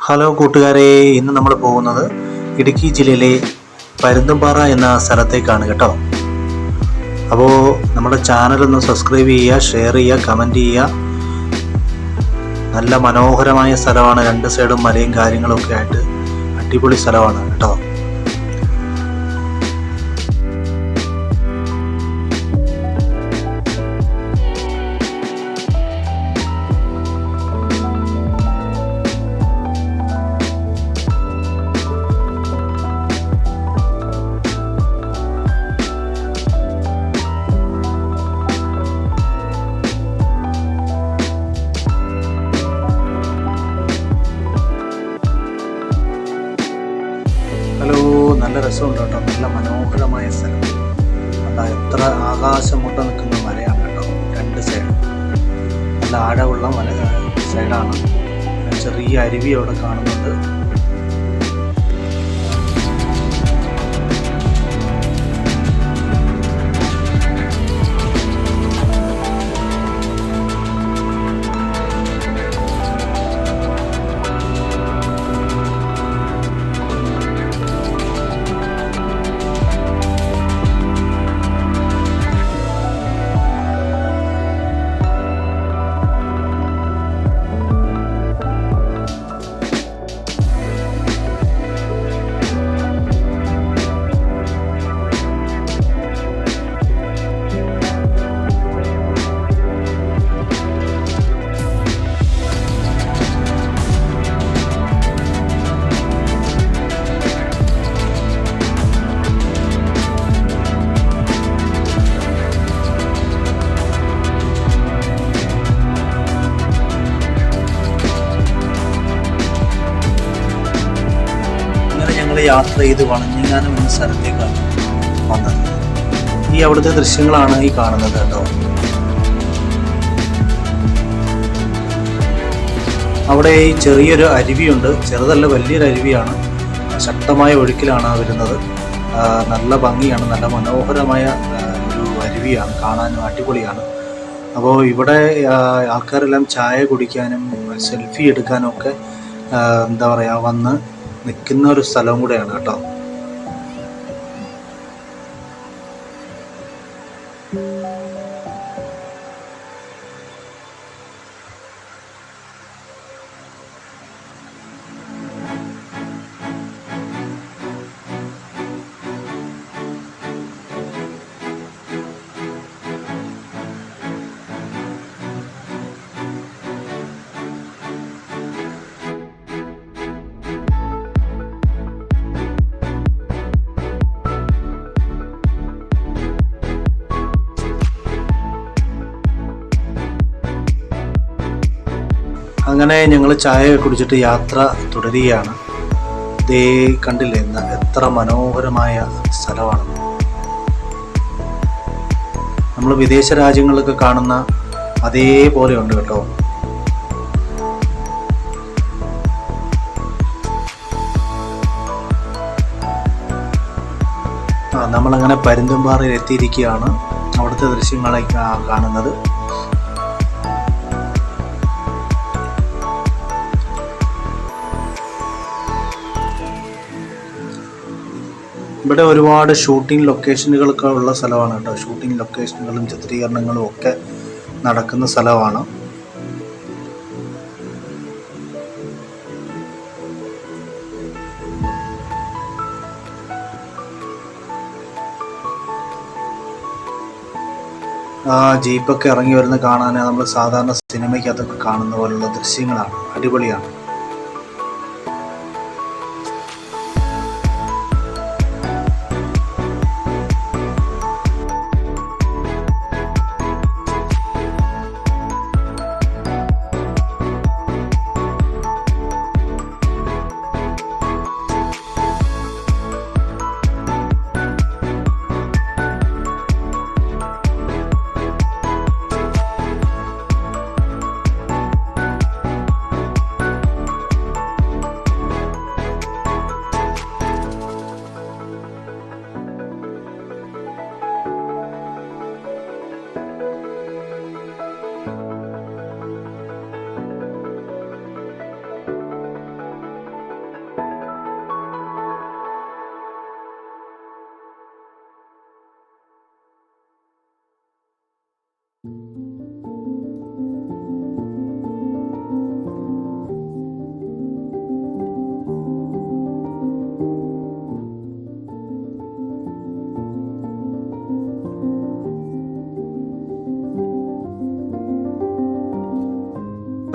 Hello കൂട്ടുകാരെ, ഇന്ന് നമ്മൾ പോകുന്നത് ഇടുക്കി ജില്ലയിലെ പരുന്തുംപാറ എന്ന സ്ഥലത്തേക്കാണ് കേട്ടോ. അപ്പോൾ നമ്മുടെ ചാനലൊന്ന് സബ്സ്ക്രൈബ് ചെയ്യുക, ഷെയർ ചെയ്യുക, കമൻറ്റ് ചെയ്യുക. നല്ല മനോഹരമായ സ്ഥലമാണ്, രണ്ട് സൈഡും മലയും കാര്യങ്ങളൊക്കെ ആയിട്ട് അടിപൊളി സ്ഥലമാണ് കേട്ടോ. ഹലോ, നല്ല രസമുണ്ട് കേട്ടോ. നല്ല മനോഹരമായ സ്ഥലം. അല്ല, എത്ര ആകാശം മുട്ട നിൽക്കുന്ന മലയാണ് കേട്ടോ. രണ്ട് സൈഡ് നല്ല ആഴമുള്ള മല സൈഡാണ്. ചെറിയ അരുവി അവിടെ കാണുന്നുണ്ട്. യാത്ര ചെയ്ത് വണഞ്ഞിങ്ങാനം എന്ന സ്ഥലത്തേക്കാണ് വന്നത്. ഈ അവിടുത്തെ ദൃശ്യങ്ങളാണ് ഈ കാണുന്നത് കേട്ടോ. അവിടെ ഈ ചെറിയൊരു അരുവിയുണ്ട്. ചെറുതല്ല, വലിയൊരു അരുവിയാണ്. ശക്തമായ ഒഴുക്കിലാണ് വരുന്നത്. നല്ല ഭംഗിയാണ്, നല്ല മനോഹരമായ ഒരു അരുവിയാണ്, കാണാനും അടിപൊളിയാണ്. അപ്പോൾ ഇവിടെ ആൾക്കാരെല്ലാം ചായ കുടിക്കാനും സെൽഫി എടുക്കാനും ഒക്കെ എന്താ പറയുക, വന്ന് നിൽക്കുന്ന ഒരു സ്ഥലവും കൂടെയാണ് കേട്ടോ. അങ്ങനെ ഞങ്ങൾ ചായ കുടിച്ചിട്ട് യാത്ര തുടരുകയാണ്. ദേ കണ്ടില്ലേ, എത്ര മനോഹരമായ സ്ഥലമാണ്. നമ്മൾ വിദേശ രാജ്യങ്ങളിലൊക്കെ കാണുന്ന അതേപോലെ ഉണ്ട് കേട്ടോ. നമ്മളങ്ങനെ പരുന്തുംപാറയിൽ എത്തിയിരിക്കുകയാണ്. അവിടുത്തെ ദൃശ്യങ്ങളൊക്കെ കാണുന്നത്. ഇവിടെ ഒരുപാട് ഷൂട്ടിംഗ് ലൊക്കേഷനുകളൊക്കെ ഉള്ള സ്ഥലമാണ് കേട്ടോ. ഷൂട്ടിംഗ് ലൊക്കേഷനുകളും ചിത്രീകരണങ്ങളും ഒക്കെ നടക്കുന്ന സ്ഥലമാണ്. ജീപ്പൊക്കെ ഇറങ്ങി വരുന്ന കാണാൻ നമ്മൾ സാധാരണ സിനിമയ്ക്കകത്തൊക്കെ കാണുന്ന പോലുള്ള ദൃശ്യങ്ങളാണ്. അടിപൊളിയാണ്.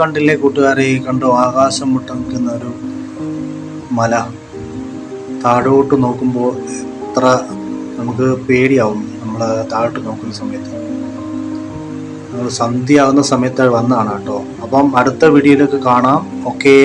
കണ്ടില്ലേ കൂട്ടുകാരെ, കണ്ടോ ആകാശം മുട്ട നിൽക്കുന്ന ഒരു മല. താഴോട്ട് നോക്കുമ്പോൾ എത്ര നമുക്ക് പേടിയാവും നമ്മൾ താഴോട്ട് നോക്കുന്ന സമയത്ത്. നമ്മൾ സന്ധ്യ ആവുന്ന സമയത്ത് വന്നതാണ് കേട്ടോ. അപ്പം അടുത്ത വീഡിയോയിലൊക്കെ കാണാം. ഓക്കേ.